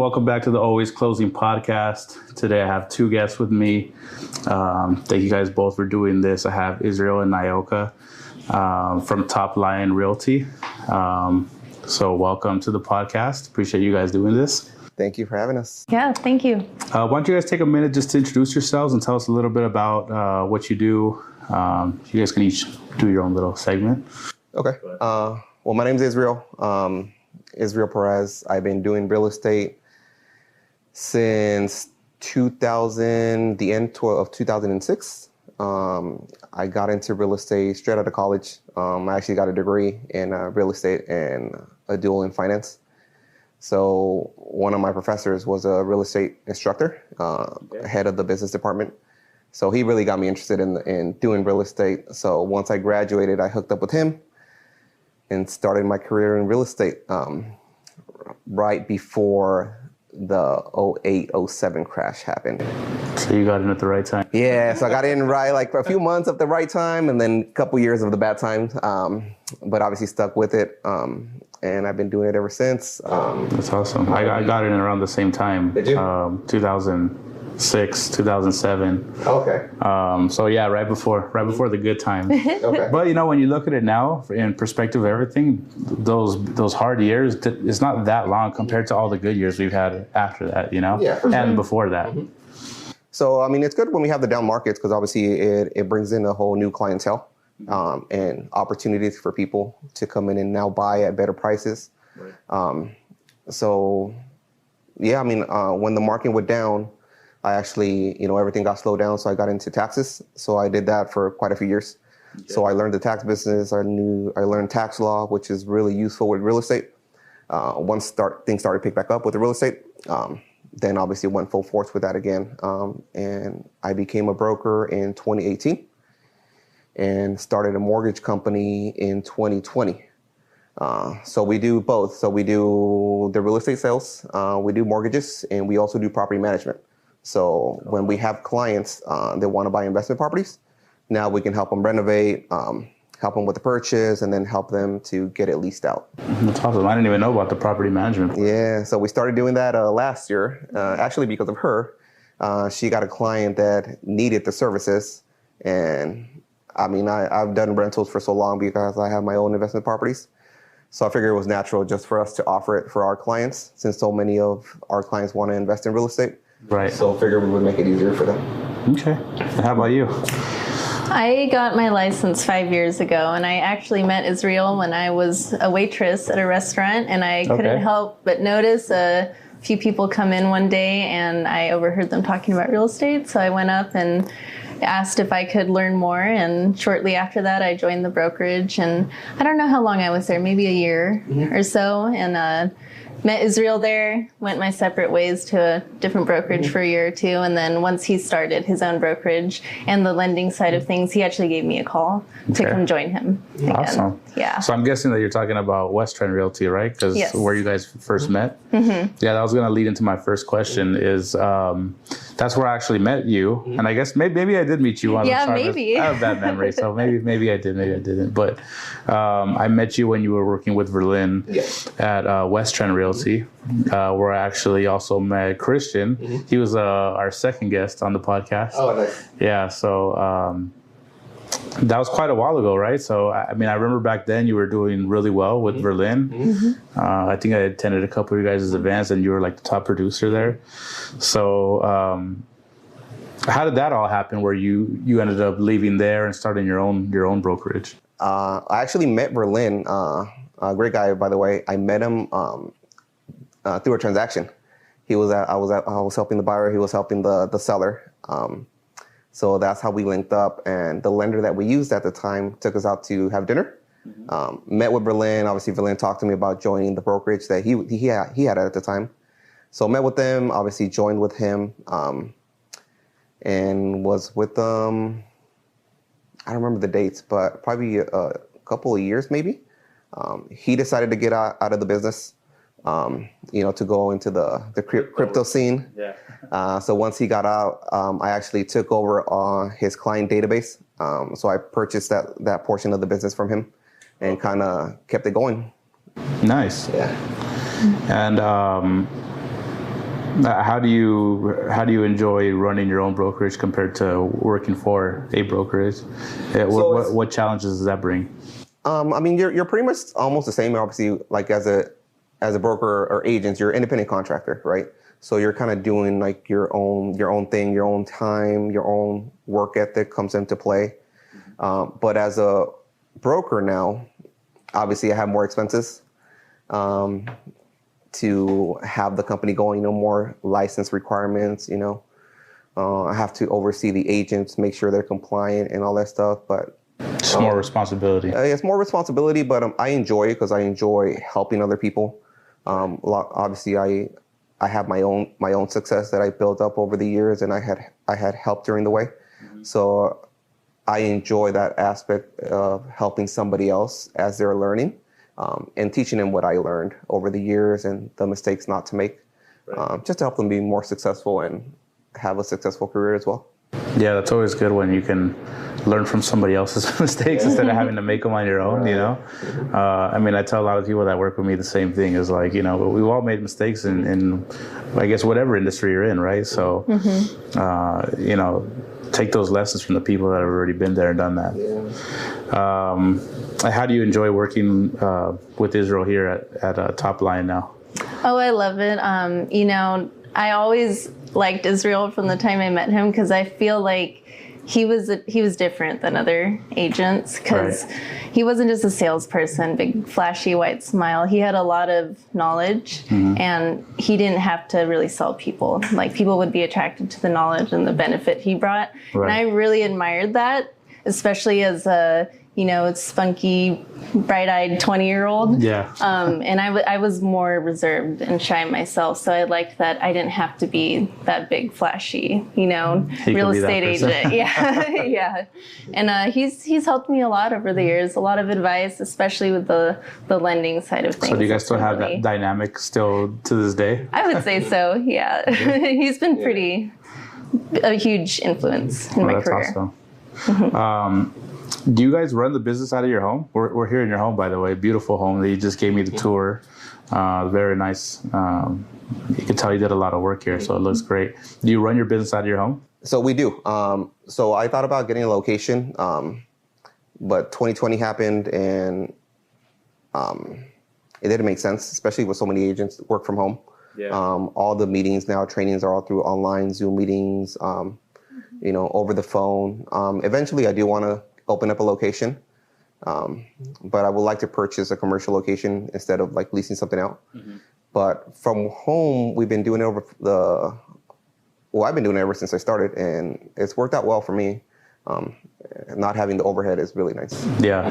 welcome back to the Always Closing podcast. Today I have two guests with me. Thank you guys both for doing this. I have Israel and Nyoka from top Lion Realty. So welcome to the podcast. Appreciate you guys doing this. Thank you for having us. Yeah, thank you. Why don't you guys take a minute just to introduce yourselves and tell us a little bit about what you do. You guys can each do your own little segment. Okay. Well, my name is Israel. Israel Perez. I've been doing real estate since the end of 2006. I got into real estate straight out of college. I actually got a degree in real estate and a dual in finance. So one of my professors was a real estate instructor, head of the business department. So he really got me interested in doing real estate. So once I graduated, I hooked up with him and started my career in real estate right before the 08-07 crash happened. So you got in at the right time. Yeah, so I got in right like a few months of the right time and then a couple years of the bad time, but obviously stuck with it. And I've been doing it ever since. That's awesome. I got in around the same time. Did you? 2006, 2007. Okay. So yeah, right before the good times. Okay. But you know, when you look at it now, in perspective of everything, those hard years, it's not that long compared to all the good years we've had after that. You know, Yeah, for sure. And before that. Mm-hmm. So I mean, it's good when we have the down markets because obviously it brings in a whole new clientele. And opportunities for people to come in and now buy at better prices. Right. So, yeah, I mean, when the market went down, I actually, everything got slowed down. So I got into taxes. So I did that for quite a few years. Okay. So I learned the tax business. I learned tax law, which is really useful with real estate. Once things started to pick back up with the real estate, then obviously went full force with that again. And I became a broker in 2018. And started a mortgage company in 2020. So we do both. So we do the real estate sales, we do mortgages, and we also do property management. So when we have clients that want to buy investment properties, now we can help them renovate, help them with the purchase, and then help them to get it leased out. That's awesome. I didn't even know about the property management. Yeah, so we started doing that last year, actually because of her. She got a client that needed the services, and I mean, I've done rentals for so long because I have my own investment properties. So I figured it was natural just for us to offer it for our clients since so many of our clients want to invest in real estate. Right. So I figured we would make it easier for them. Okay. How about you? I got my license 5 years ago, and I actually met Israel when I was a waitress at a restaurant, and I couldn't help but notice a few people come in one day, and I overheard them talking about real estate. So I went up and asked if I could learn more, and shortly after that I joined the brokerage, and I don't know how long I was there, maybe a year or so, and met Israel there, went my separate ways to a different brokerage for a year or two, and then once he started his own brokerage and the lending side of things, he actually gave me a call to come join him again. Awesome. Yeah. So I'm guessing that you're talking about Westlake Realty, right? Because where you guys first met? Mm-hmm. Yeah, that was going to lead into my first question is that's where I actually met you. And I guess maybe I did meet you on the maybe. I have bad memory, so maybe I did, maybe I didn't. But I met you when you were working with Verlin at Westlake Realty, where I actually also met Christian. Mm-hmm. He was our second guest on the podcast. Oh, nice. Yeah, so that was quite a while ago, right? So, I mean, I remember back then you were doing really well with Verlin. Mm-hmm. I think I attended a couple of you guys' events, and you were like the top producer there. So, how did that all happen? Where you ended up leaving there and starting your own brokerage? I actually met Verlin, a great guy, by the way. I met him through a transaction. I was helping the buyer. He was helping the seller. So that's how we linked up, and the lender that we used at the time took us out to have dinner. Mm-hmm. Met with Verlin. Obviously, Verlin talked to me about joining the brokerage that he had at the time. So met with them. Obviously, joined with him, and was with them. I don't remember the dates, but probably a couple of years, maybe. He decided to get out of the business. To go into the crypto scene. Yeah. So once he got out, I actually took over his client database. So I purchased that portion of the business from him and kind of kept it going. Nice. Yeah. And How do you enjoy running your own brokerage compared to working for a brokerage? What challenges does that bring? I mean, you're pretty much almost the same. Obviously, like as a broker or agent, you're an independent contractor, right? So you're kind of doing like your own thing, your own time, your own work ethic comes into play. But as a broker now, obviously I have more expenses to have the company going, more license requirements, I have to oversee the agents, make sure they're compliant and all that stuff. But it's more responsibility. It's more responsibility, but I enjoy it because I enjoy helping other people. Obviously, I have my own success that I built up over the years, and I had help during the way. So I enjoy that aspect of helping somebody else as they're learning, and teaching them what I learned over the years and the mistakes not to make, just to help them be more successful and have a successful career as well. Yeah, that's always good when you can learn from somebody else's mistakes instead of having to make them on your own, I mean, I tell a lot of people that work with me the same thing is like, we've all made mistakes in I guess, whatever industry you're in, right? So, take those lessons from the people that have already been there and done that. How do you enjoy working with Israel here at Top Lion now? Oh, I love it. I always liked Israel from the time I met him because I feel like he was different than other agents because he wasn't just a salesperson, big flashy white smile. He had a lot of knowledge, and he didn't have to really sell people. Like, people would be attracted to the knowledge and the benefit he brought. And I really admired that, especially as a spunky, bright-eyed 20-year-old. Yeah. And I was more reserved and shy myself, so I liked that I didn't have to be that big, flashy, real estate agent. Yeah, yeah. And he's helped me a lot over the years. A lot of advice, especially with the lending side of things. So do you guys still have that dynamic still to this day? I would say so. Yeah. He's been a huge influence in my career. That's awesome. Do you guys run the business out of your home? We're here in your home, by the way. Beautiful home that you just gave me the tour. Very nice. You can tell you did a lot of work here, so it looks great. Do you run your business out of your home? So we do. So I thought about getting a location, but 2020 happened, and it didn't make sense, especially with so many agents work from home. Yeah. All the meetings now, trainings are all through online Zoom meetings, over the phone. Eventually, I do want to open up a location, but I would like to purchase a commercial location instead of like leasing something out. But from home, we've been doing it I've been doing it ever since I started, and it's worked out well for me. Not having the overhead is really nice. Yeah.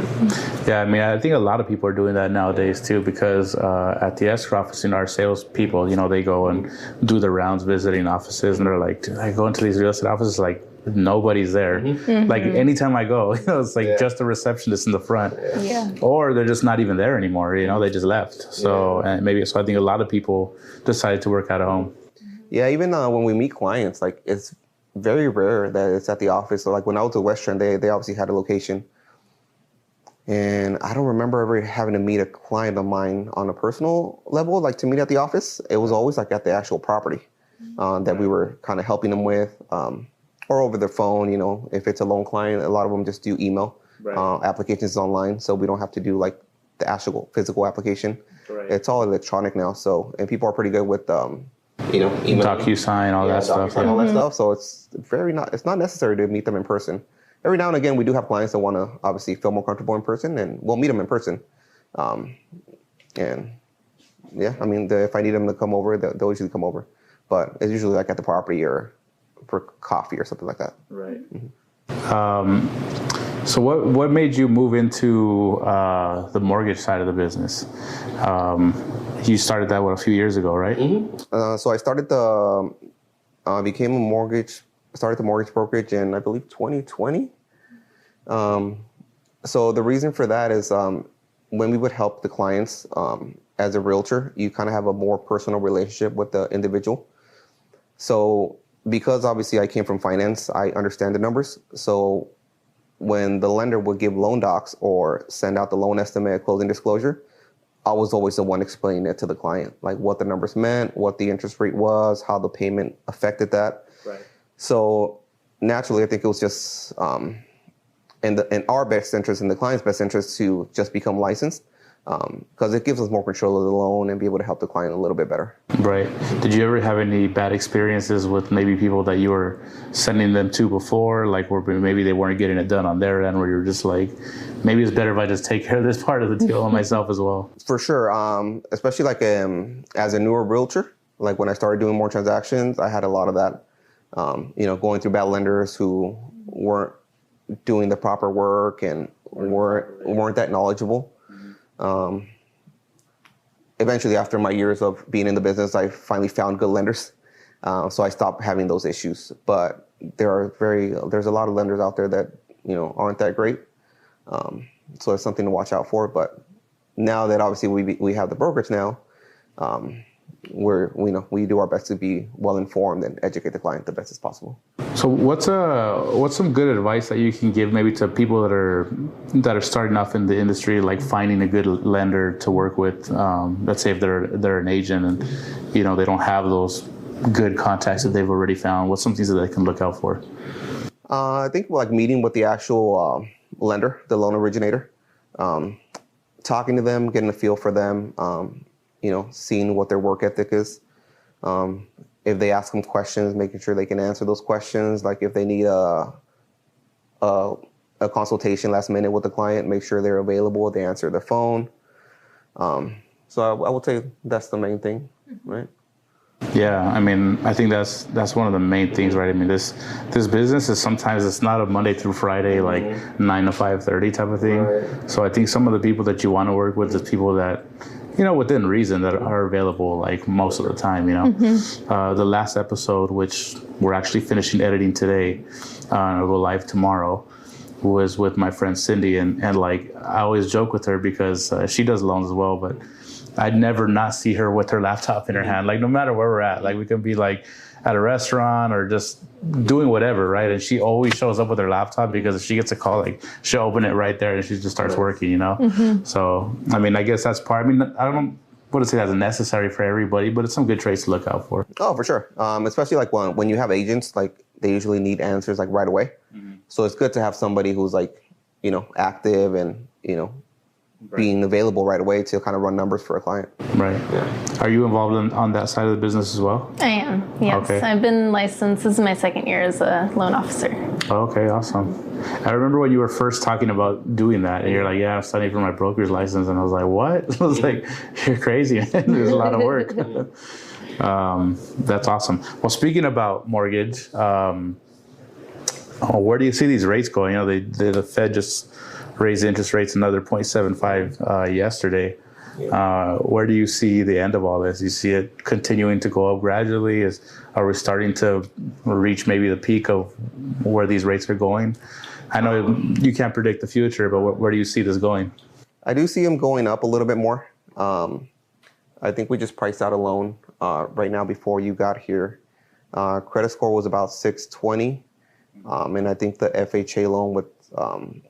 I mean, I think a lot of people are doing that nowadays too, because at the Escrow office, our sales people, they go and do the rounds visiting offices, and they're like, I go into these real estate offices, like nobody's there. Like anytime I go, it's like just a receptionist in the front, or they're just not even there anymore. They just left. So and so I think a lot of people decided to work out of home. Yeah, even when we meet clients, like it's very rare that it's at the office. So like when I was at Western, they obviously had a location, and I don't remember ever having to meet a client of mine on a personal level, like to meet at the office. It was always like at the actual property that we were kind of helping them with. Or over the phone, if it's a loan client, a lot of them just do email applications online, so we don't have to do like the actual physical application. It's all electronic now, and people are pretty good with email, DocuSign, all that stuff. All that stuff. So it's not necessary to meet them in person. Every now and again, we do have clients that want to obviously feel more comfortable in person, and we'll meet them in person. And yeah, I mean, if I need them to come over, they'll usually come over, but it's usually like at the property or for coffee or something like that. Right. So what made you move into the mortgage side of the business? You started that a few years ago, right? So I started started the mortgage brokerage in, I believe, 2020. So the reason for that is when we would help the clients as a realtor, you kind of have a more personal relationship with the individual. So because obviously I came from finance, I understand the numbers. So when the lender would give loan docs or send out the loan estimate, closing disclosure, I was always the one explaining it to the client, like what the numbers meant, what the interest rate was, how the payment affected that. Right. So naturally, I think it was just in our best interest and the client's best interest to just become licensed, because it gives us more control of the loan and be able to help the client a little bit better. Right. Did you ever have any bad experiences with maybe people that you were sending them to before, like where maybe they weren't getting it done on their end, where you're just like, maybe it's better if I just take care of this part of the deal on myself as well? For sure, especially like as a newer realtor, like when I started doing more transactions, I had a lot of that, going through bad lenders who weren't doing the proper work and weren't that knowledgeable. Eventually, after my years of being in the business, I finally found good lenders. So I stopped having those issues. But there's a lot of lenders out there that, aren't that great. So it's something to watch out for. But now that obviously we have the brokerage now, we do our best to be well informed and educate the client the best as possible. So what's some good advice that you can give maybe to people that are starting off in the industry, like finding a good lender to work with? Let's say if they're an agent and they don't have those good contacts that they've already found. What's some things that they can look out for? I think like meeting with the actual lender, the loan originator, talking to them, getting a feel for them, seeing what their work ethic is. If they ask them questions, making sure they can answer those questions. Like if they need a consultation last minute with the client, make sure they're available, they answer their phone. So I would say that's the main thing, right? Yeah, I mean, I think that's one of the main things, right? I mean, this business is sometimes it's not a Monday through Friday, like 9 to 5:30 type of thing. Right. So I think some of the people that you want to work with is people that, within reason, that are available like most of the time. The last episode, which we're actually finishing editing today, it'll go live tomorrow, was with my friend Cindy, and like I always joke with her because she does loans as well, but I'd never not see her with her laptop in her hand, like no matter where we're at. Like we can be like at a restaurant or just doing whatever, right? And she always shows up with her laptop because if she gets a call, like she'll open it right there and she just starts working, So, I mean, I guess that's part. I mean, I don't want to say that's necessary for everybody, but it's some good traits to look out for. Oh, for sure. Especially like when you have agents, like they usually need answers like right away. So it's good to have somebody who's like, active and, being available right away to kind of run numbers for a client. Right. Yeah. Are you involved on that side of the business as well? I am, yes. Okay. I've been licensed. This is my second year as a loan officer. Okay, awesome. I remember when you were first talking about doing that, and you're like, yeah, I'm studying for my broker's license. And I was like, what? I was like, you're crazy, man. There's a lot of work. That's awesome. Well, speaking about mortgage, where do you see these rates going? The Fed just raised interest rates another 0.75 yesterday. Where do you see the end of all this? You see it continuing to go up gradually? Are we starting to reach maybe the peak of where these rates are going? I know you can't predict the future, but where do you see this going? I do see them going up a little bit more. I think we just priced out a loan right now before you got here. Credit score was about 620. And I think the FHA loan with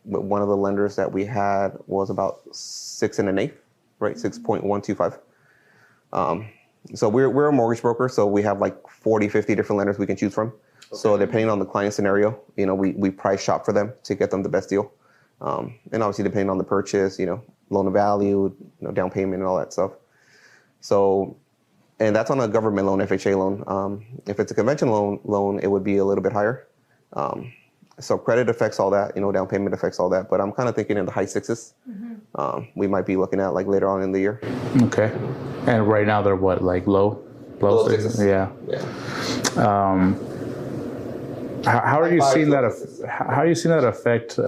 one of the lenders that we had was about 6 1/8, right? 6.125. So we're a mortgage broker, so we have like 40, 50 different lenders we can choose from. Okay. So depending on the client scenario, we price shop for them to get them the best deal. And obviously depending on the purchase, loan to value, down payment and all that stuff. So, and that's on a government loan, FHA loan. If it's a conventional loan, it would be a little bit higher. So credit affects all that, down payment affects all that, but I'm kind of thinking in the high sixes. We might be looking at like later on in the year. Okay. And right now they're what, like low sixes? Yeah. How are you seeing that? How are you seeing that affect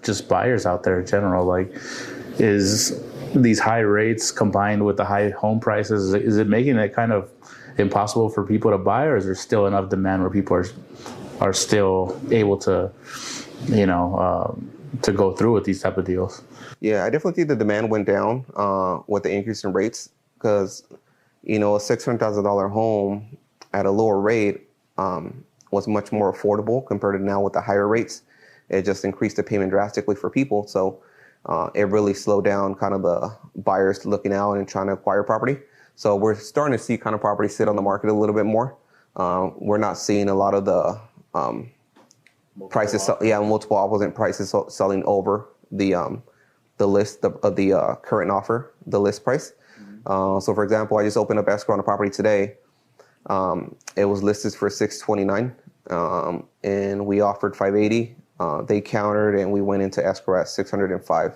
just buyers out there in general? Like, is these high rates combined with the high home prices, is it making it kind of impossible for people to buy, or is there still enough demand where people are still able to, to go through with these type of deals? Yeah, I definitely think the demand went down with the increase in rates because, a $600,000 home at a lower rate was much more affordable compared to now with the higher rates. It just increased the payment drastically for people. So it really slowed down kind of the buyers looking out and trying to acquire property. So we're starting to see kind of property sit on the market a little bit more. We're not seeing a lot of the prices, multiple offers and prices selling over the list of the current offer, the list price. So for example, I just opened up escrow on a property today. It was listed for $629, and we offered $580. They countered, and we went into escrow at $605.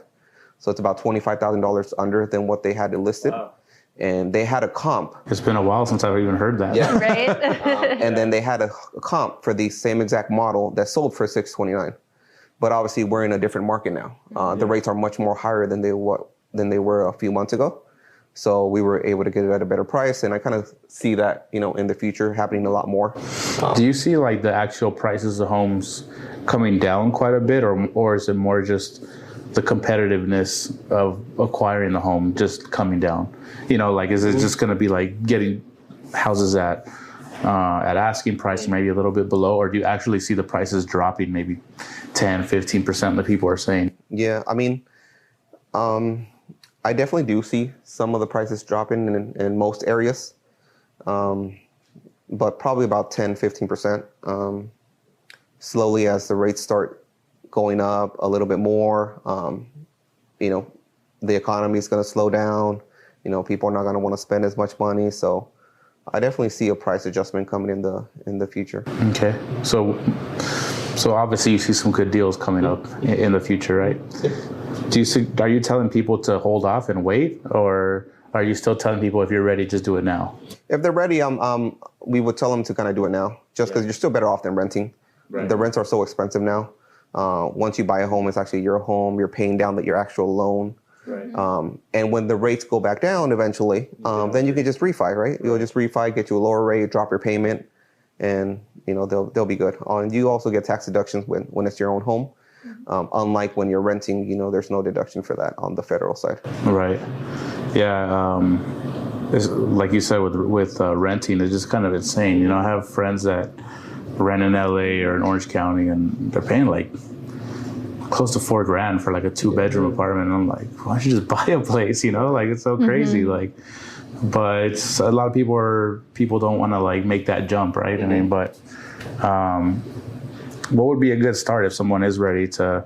So it's about $25,000 under than what they had it listed. Wow. And they had a comp. It's been a while since I've even heard that. Yeah. Right. And then they had a comp for the same exact model that sold for $629. But obviously, we're in a different market now. The rates are much more higher than they were a few months ago. So we were able to get it at a better price, and I kind of see that, in the future happening a lot more. Do you see like the actual prices of homes coming down quite a bit, or is it more just the competitiveness of acquiring the home just coming down? Like is it just going to be like getting houses at asking price, maybe a little bit below, or do you actually see the prices dropping maybe 10, 15% the people are saying? Yeah, I mean, I definitely do see some of the prices dropping in most areas, but probably about 10, 15%. Slowly as the rates start going up a little bit more, the economy is going to slow down. People are not going to want to spend as much money. So I definitely see a price adjustment coming in the future. Okay. So obviously you see some good deals coming up in the future, right? Are you telling people to hold off and wait, or are you still telling people if you're ready, just do it now? If they're ready, we would tell them to kind of do it now, just because you're still better off than renting. Right. The rents are so expensive now. Once you buy a home, it's actually your home. You're paying down your actual loan. Right. And when the rates go back down eventually, then you can just refi, right? You'll just refi, get you a lower rate, drop your payment, and they'll be good. And you also get tax deductions when it's your own home. Unlike when you're renting, there's no deduction for that on the federal side. Right. Yeah. It's, like you said, with renting, it's just kind of insane. I have friends that rent in LA or in Orange County, and they're paying like close to $4,000 for like a 2-bedroom apartment. And I'm like, why don't you just buy a place? Like it's so crazy. But a lot of people don't want to like make that jump, right? I mean, but what would be a good start if someone is ready to,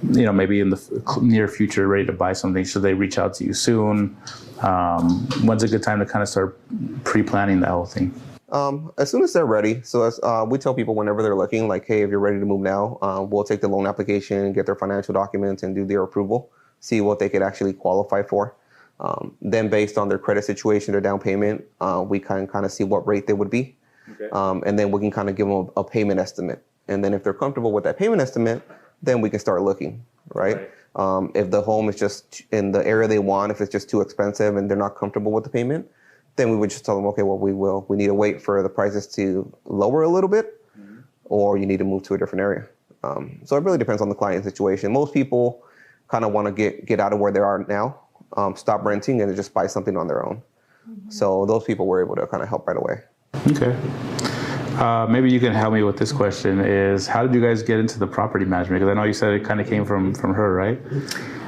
maybe in the near future, ready to buy something? Should they reach out to you soon? When's a good time to kind of start pre-planning the whole thing? As soon as they're ready. So as we tell people whenever they're looking, like, hey, if you're ready to move now, we'll take the loan application, get their financial documents, and do their approval, see what they could actually qualify for. Then based on their credit situation, their down payment, we can kind of see what rate they would be. Okay. And then we can kind of give them a payment estimate. And then if they're comfortable with that payment estimate, then we can start looking, right? If the home is just in the area they want, if it's just too expensive and they're not comfortable with the payment, then we would just tell them, okay, well, we need to wait for the prices to lower a little bit, or you need to move to a different area. So it really depends on the client situation. Most people kind of want to get out of where they are now, stop renting, and just buy something on their own. So those people were able to kind of help right away. Okay. Maybe you can help me with this question is, how did you guys get into the property management? Because I know you said it kind of came from her, right?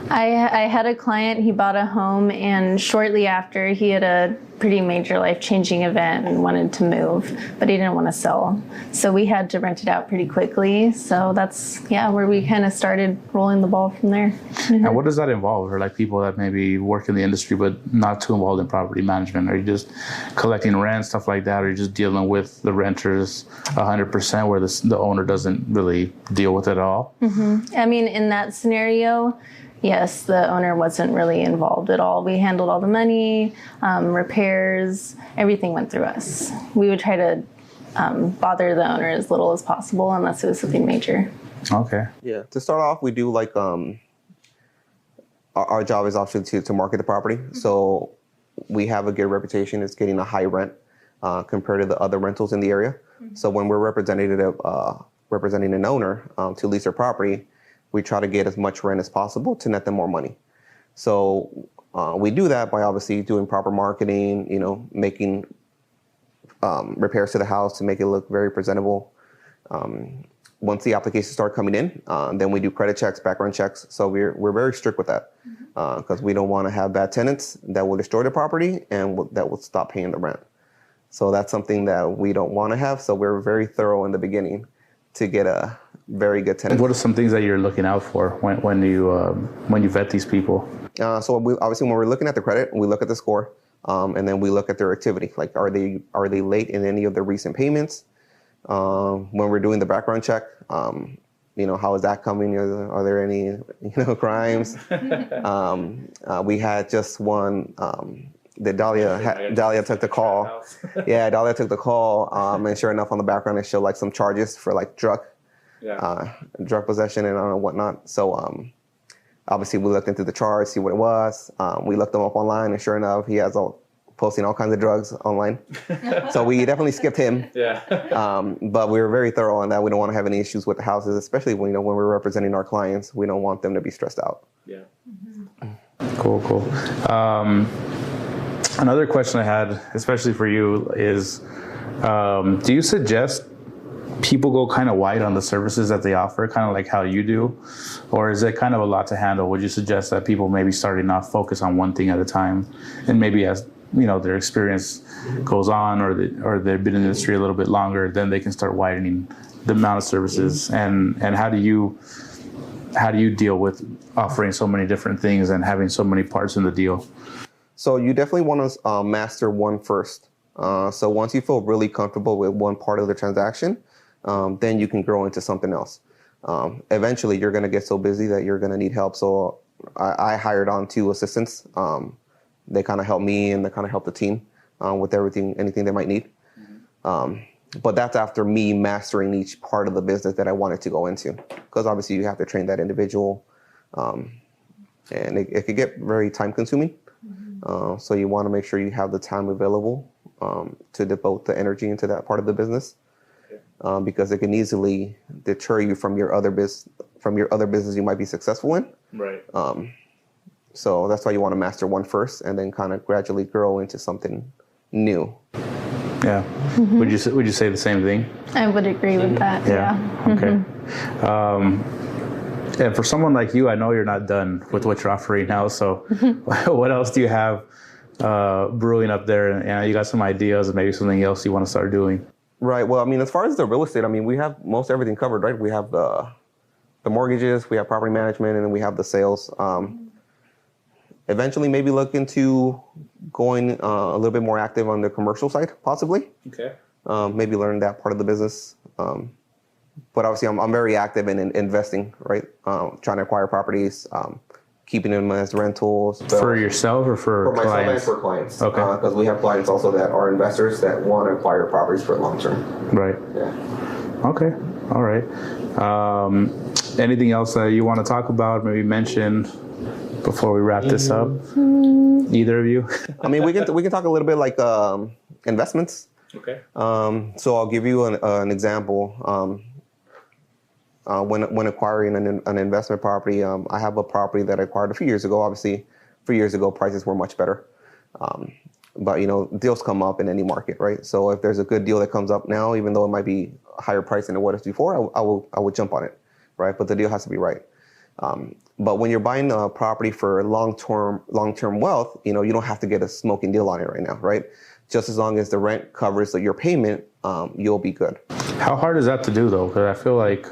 I had a client, he bought a home, and shortly after he had a pretty major life-changing event and wanted to move, but he didn't want to sell. So we had to rent it out pretty quickly. So that's, where we kind of started rolling the ball from there. And what does that involve for like people that maybe work in the industry but not too involved in property management? Are you just collecting rent, stuff like that? Or are you just dealing with the renters 100% where the owner doesn't really deal with it at all? I mean, in that scenario, yes, the owner wasn't really involved at all. We handled all the money, repairs, everything went through us. We would try to bother the owner as little as possible unless it was something major. Okay. Yeah. To start off, we do like our job is obviously to market the property. So we have a good reputation. It's getting a high rent compared to the other rentals in the area. So when we're representing an owner to lease their property, we try to get as much rent as possible to net them more money. So we do that by obviously doing proper marketing, making repairs to the house to make it look very presentable. once the applications start coming in, then we do credit checks, background checks. So we're very strict with that because we don't want to have bad tenants that will destroy the property and that will stop paying the rent. So that's something that we don't want to have. So we're very thorough in the beginning to get a very good tenant. What are some things that you're looking out for when you vet these people? So obviously, when we're looking at the credit, we look at the score, and then we look at their activity. Like, are they late in any of the recent payments? When we're doing the background check, how is that coming? Are there any crimes? We had just one. That Dahlia took the call. Yeah, Dahlia took the call, and sure enough, on the background, it showed like some charges for like drug possession and whatnot. So obviously, we looked into the charge, see what it was. We looked them up online, and sure enough, he has posting all kinds of drugs online. So we definitely skipped him. Yeah. But we were very thorough on that. We don't want to have any issues with the houses, especially when we're representing our clients. We don't want them to be stressed out. Yeah. Cool. Another question I had, especially for you, is do you suggest people go kind of wide on the services that they offer, kind of like how you do? Or is it kind of a lot to handle? Would you suggest that people maybe starting off focus on one thing at a time, and maybe as their experience goes on, or they've been in the industry a little bit longer, then they can start widening the amount of services? And how do you deal with offering so many different things and having so many parts in the deal? So you definitely want to master one first. So once you feel really comfortable with one part of the transaction, then you can grow into something else. Eventually, you're going to get so busy that you're going to need help. So I hired on 2 assistants. They kind of help me and they kind of help the team with anything they might need. But that's after me mastering each part of the business that I wanted to go into. Because obviously you have to train that individual. And it could get very time consuming. So you want to make sure you have the time available to devote the energy into that part of the business. Because it can easily deter you from your other business you might be successful in. Right. So that's why you want to master one first, and then kind of gradually grow into something new. Yeah. Mm-hmm. Would you say the same thing? I would agree with that. Yeah. Okay. And for someone like you, I know you're not done with what you're offering now. So, what else do you have brewing up there? And you got some ideas, and maybe something else you want to start doing? Right. Well, I mean, as far as the real estate, I mean, we have most everything covered, right? We have the mortgages, we have property management, and then we have the sales. Eventually, maybe look into going a little bit more active on the commercial side, possibly. Okay. Maybe learn that part of the business. But obviously, I'm very active in investing, right? Trying to acquire properties, keeping them as rentals. For yourself or for clients? For myself and for clients. Okay. Because we have clients also that are investors that want to acquire properties for long term. Right. Yeah. Okay. All right. Anything else that you want to talk about, maybe mention before we wrap this up? Either of you? I mean, we can talk a little bit like investments. Okay. So I'll give you an example. When acquiring an investment property, I have a property that I acquired a few years ago. Obviously, a few years ago, prices were much better. But, deals come up in any market, right? So if there's a good deal that comes up now, even though it might be a higher price than it was before, I would jump on it, right? But the deal has to be right. But when you're buying a property for long-term wealth, you don't have to get a smoking deal on it right now, right? Just as long as the rent covers your payment, you'll be good. How hard is that to do, though? Because I feel like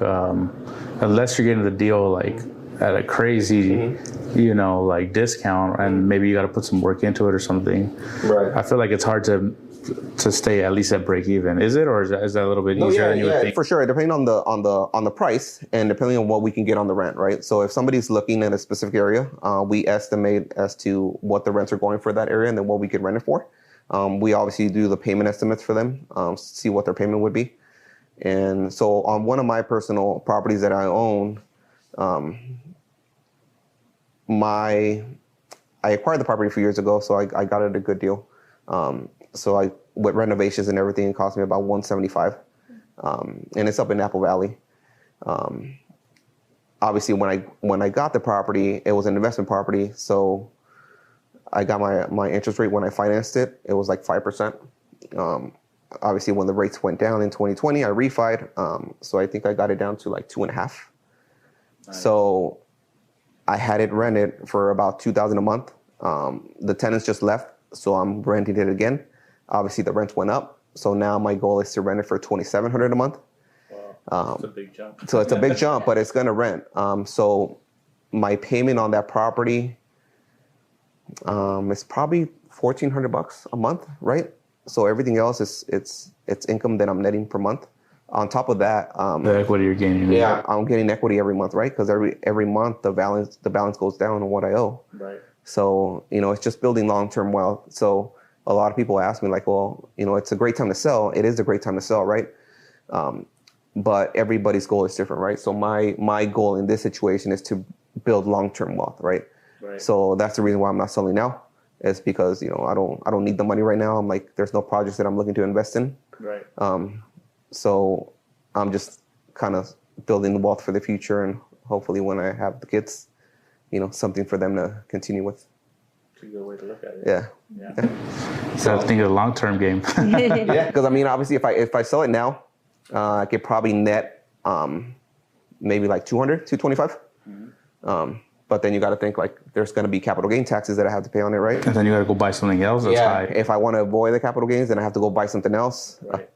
unless you're getting the deal like at a crazy, like discount, and maybe you got to put some work into it or something. Right. I feel like it's hard to stay at least at break even. Is it, or is that a little bit easier than you would think? For sure. Depending on the price and depending on what we can get on the rent, right? So if somebody's looking at a specific area, we estimate as to what the rents are going for that area and then what we could rent it for. We obviously do the payment estimates for them, see what their payment would be. And so on one of my personal properties that I own, I acquired the property a few years ago, so I got it at a good deal. So with renovations and everything, it cost me about $175, and it's up in Apple Valley. Obviously, when I got the property, it was an investment property, so I got my interest rate when I financed it. It was like 5%. obviously when the rates went down in 2020, I refied. So I think I got it down to like 2.5. Nice. So I had it rented for about $2,000 a month. The tenants just left, so I'm renting it again. Obviously the rent went up. So now my goal is to rent it for $2,700 a month. Wow, it's a big jump. So it's a big jump, but it's going to rent. So my payment on that property is probably $1,400 a month, right? So everything else it's income that I'm netting per month. On top of that, the equity you're gaining. Yeah, I'm getting equity every month, right? Because every month the balance goes down on what I owe. Right. So it's just building long-term wealth. So a lot of people ask me like, well, it's a great time to sell. It is a great time to sell, right? But everybody's goal is different, right? So my goal in this situation is to build long-term wealth, right? Right. So that's the reason why I'm not selling now. Is because I don't need the money right now. I'm like, there's no projects that I'm looking to invest in. Right. So I'm just kind of building the wealth for the future, and hopefully when I have the kids, something for them to continue with. It's a good way to look at it. Yeah. So I think of the long-term game. Yeah, because obviously if I sell it now, I could probably net maybe like 225. Mm-hmm. But then you got to think like there's going to be capital gain taxes that I have to pay on it, right? And then you got to go buy something else that's high. If I want to avoid the capital gains, then I have to go buy something else. Right.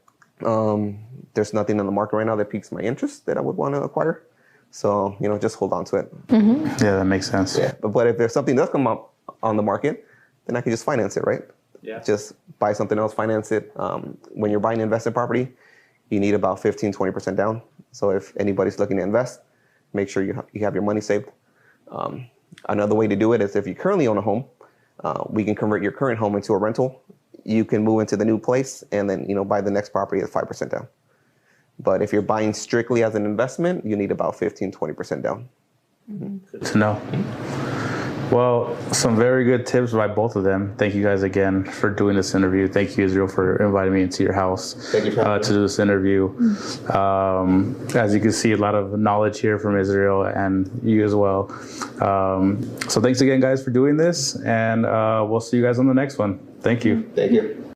There's nothing on the market right now that piques my interest that I would want to acquire. So, just hold on to it. Mm-hmm. Yeah, that makes sense. Yeah, but if there's something does come up on the market, then I can just finance it, right? Yeah. Just buy something else, finance it. When you're buying investment property, you need about 15-20% down. So if anybody's looking to invest, make sure you have your money saved. Another way to do it is if you currently own a home, we can convert your current home into a rental. You can move into the new place and then, buy the next property at 5% down. But if you're buying strictly as an investment, you need about 15-20% down. Mm-hmm. Good to know. Well, some very good tips by both of them. Thank you guys again for doing this interview. Thank you, Israel, for inviting me into your house to do this interview. As you can see, a lot of knowledge here from Israel and you as well. So thanks again, guys, for doing this. And we'll see you guys on the next one. Thank you. Thank you.